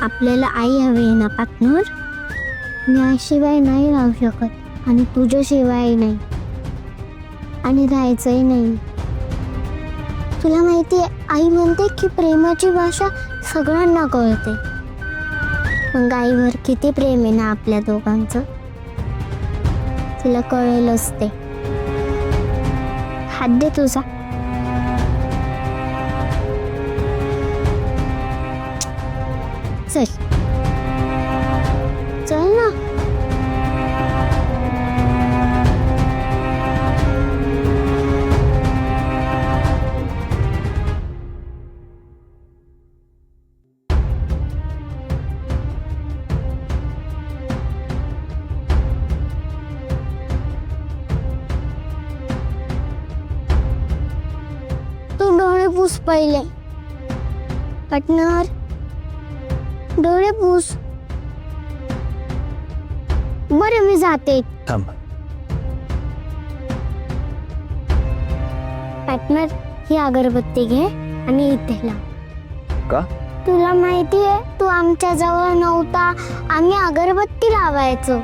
आपल्याला आई हवी आहे ना पार्टनर. मी आईशिवाय नाही राहू शकत आणि तुझ्याशिवाय नाही, आणि राहायचंही नाही. तुला माहिती आहे, आई म्हणते की प्रेमाची भाषा सगळ्यांना कळते. मग आईवर किती प्रेम आहे ना आपल्या दोघांचं, तिला कळेलच ते. हात दे तुझा. चल चल ना. तू डोळे पुस पहिले. पार्टनर, डोळे पुस. बरं मी जाते. थांब. पार्टनर, ही अगरबत्ती घे आणि इथे लाव. का? तुला माहिती आहे, तू आमच्या जवळ नव्हता, आम्ही अगरबत्ती लावायचो.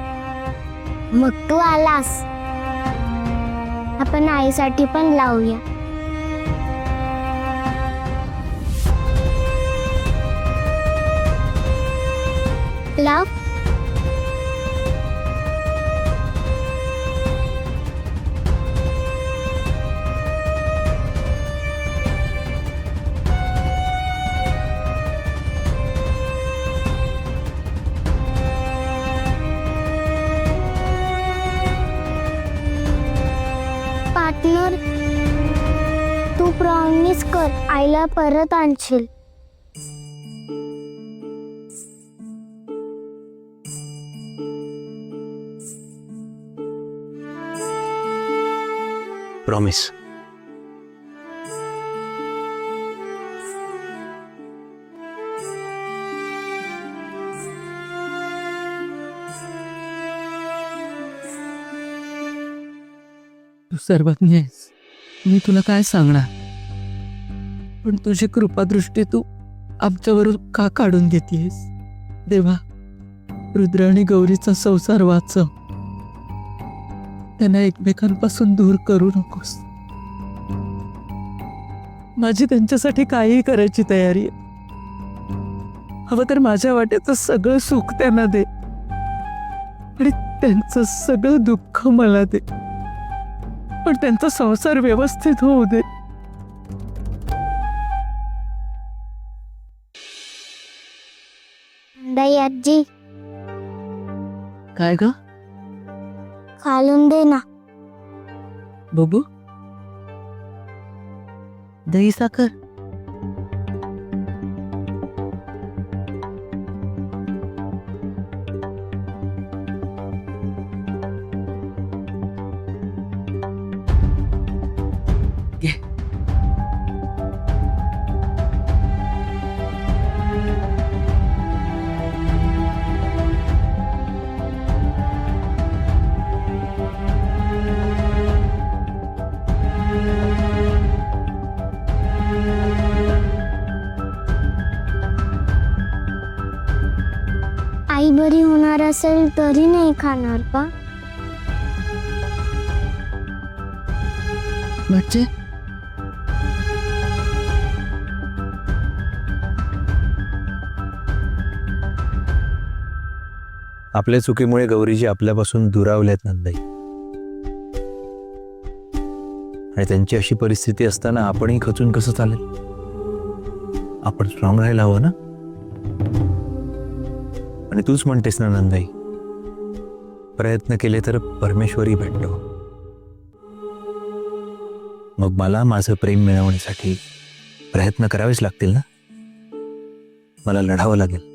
मग तू आलास. आपण आईसाठी पण लावूया. लाव. पार्टनर, तू प्रॉमिस कर, आईला परत आणशील. प्रॉमिस. तू सर्वज्ञ आहेस, मी तुला काय सांगणार. पण तुझी कृपादृष्टी तू आमच्यावरून का काढून घेतेस. देवा, रुद्र आणि गौरीचा संसार वाचव. त्यांना एकमेकांपासून दूर करू नकोस. माझी त्यांच्यासाठी काहीही करायची तयारी आहे. हवं तर माझ्या वाट्याचं सगळं सुख त्यांना दे आणि त्यांचं सगळं दुःख मला दे, पण त्यांचा संसार व्यवस्थित होऊ दे. दाई आजी, काय ग खालून दे ना. बबू, दही साखर. घे. आई बरी होणार असेल तरी नाही खाणार का? म्हणजे आपल्या चुकीमुळे गौरीजी आपल्यापासून दुरावल्यात नंदाई, आणि त्यांची अशी परिस्थिती असताना आपणही खचून कसं चालेल. आपण स्ट्रॉंग राहायला हवं ना. आणि तूच म्हणतेस ना नंदाई, प्रयत्न केले तर परमेश्वरी भेटतो. मग मला माझं प्रेम मिळवण्यासाठी प्रयत्न करावेच लागतील ना. मला लढावं लागेल.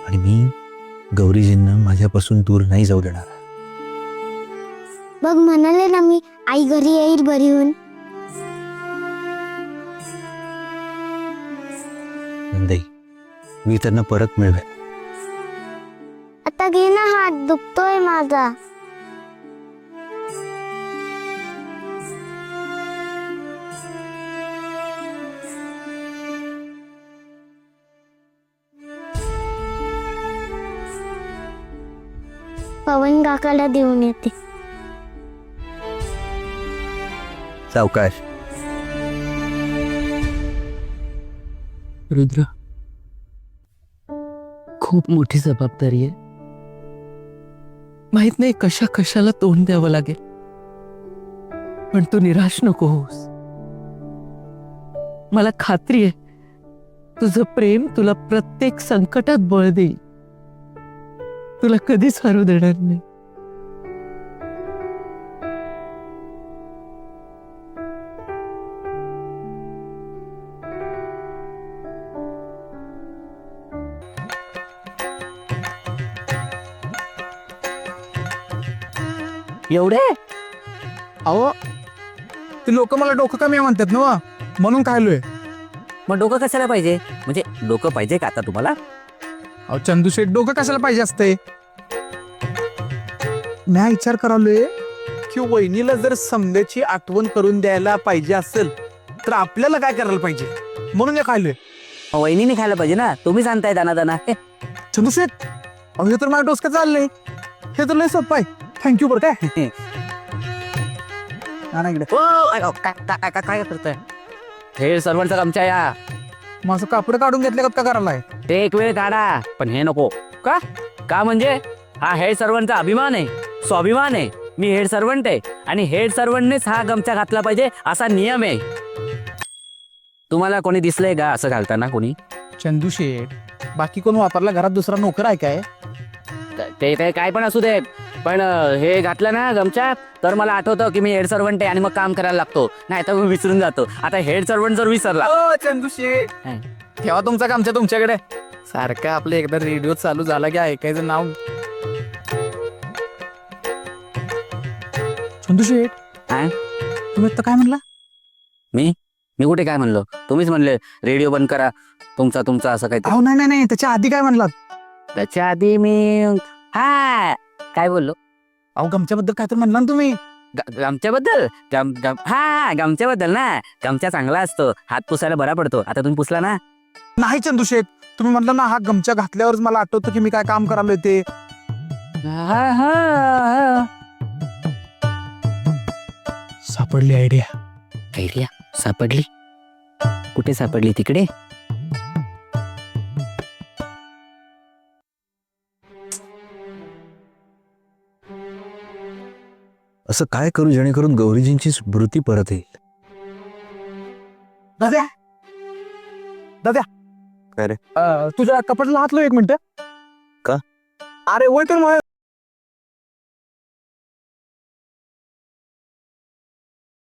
आणि मी गौरीजींना माझ्यापासून दूर नाही जाऊ देणार. बघ म्हणाले ना मी, आई घरी येईल बरी होऊन. नंदाई, मी त्यांना परत मिळवेन. आता घे ना, हात दुखतोय माझा. पवन काकाला देऊन येते. सावकाश. रुद्र, खूप मोठी जबाबदारी आहे. माहित नाही कशा कशाला तोंड द्यावं लागेल, पण तू निराश नको होस. मला खात्री आहे तुझं प्रेम तुला प्रत्येक संकटात बळ देईल, तुला कधीच हरू देणार नाही. एवढे अहो ते लोक मला डोकं कमी आहे म्हणतात ना वा. म्हणून खायलोय. मग डोकं कशाला पाहिजे? म्हणजे डोकं पाहिजे का आता तुम्हाला? अहो चंदू शेठ डोकं कशाला पाहिजे असते? मी विचार करालोय की वहिनीला जर समद्याची आठवण करून द्यायला पाहिजे असेल तर आपल्याला काय करायला पाहिजे, म्हणून हे खायलोय. वहिनीने खायला पाहिजे ना, तुम्ही सांगताय दाना दाना. चंदू शेठ अहो हे तर माझ्या डोसक्यात चाललंय. हे तर लय सोपं आहे. थँक्यू बरं काय. ना इकडे काय करतोय? हे सर्वांचा आमच्या या माझं कापड काढून घेतलं का करायला? ते एक वेळ काढा, पण हे नको. का का म्हणजे हा हेड सर्वंटचा अभिमान आहे, स्वाभिमान आहे. मी हेड सर्वंट आहे आणि हेड सर्वंटनेच हा गमछा घातला पाहिजे असा नियम आहे. तुम्हाला कोणी दिसलंय का असं घालताना? कोणी? चंदू शेठ बाकी कोण वापरला घरात दुसरा नोकर आहे काय? ते काय पण असू दे, पण हे घातलं ना गमछा तर मला आठवतं की मी हेड सर्वंट आहे आणि मग काम करायला लागतो, नाही तर मी विसरून जातो. आता हेड सर्वंट जर विसरला. चंदू शेठ ठेवा तुमचा कामच्या तुमच्याकडे. सारखं आपलं एकदा रेडिओ चालू झाला की ऐकायचं नाव. चंदू शेठ हा? तुम्ही आता काय म्हणला? मी कुठे काय म्हणलो? तुम्हीच म्हणले रेडिओ बंद करा तुमचा तुमचा असं काही. अहो नाही त्याच्या आधी काय म्हणलात? त्याच्या आधी मी हा काय बोललो? अहो गमच्याबद्दल काय तर म्हणला ना तुम्ही. गमच्याबद्दल गमच्याबद्दल ना. गमच्या चांगला असतो, हात पुसायला बरा पडतो. आता तुम्ही पुसला ना. नाही चंदू शेठ तुम्ही म्हणला ना हा गमच्या घातल्यावरच मला आठवतं की मी काय काम करायला ते. सापडली आयडिया. आयडिया सापडली? कुठे सापडली? तिकडे. असं काय करू जेणेकरून गौरीजींची स्मृती परत येईल? दाद्या काय रे? तुझ्या कपाटाला हात लाव एक मिनिट. का? अरे वय तर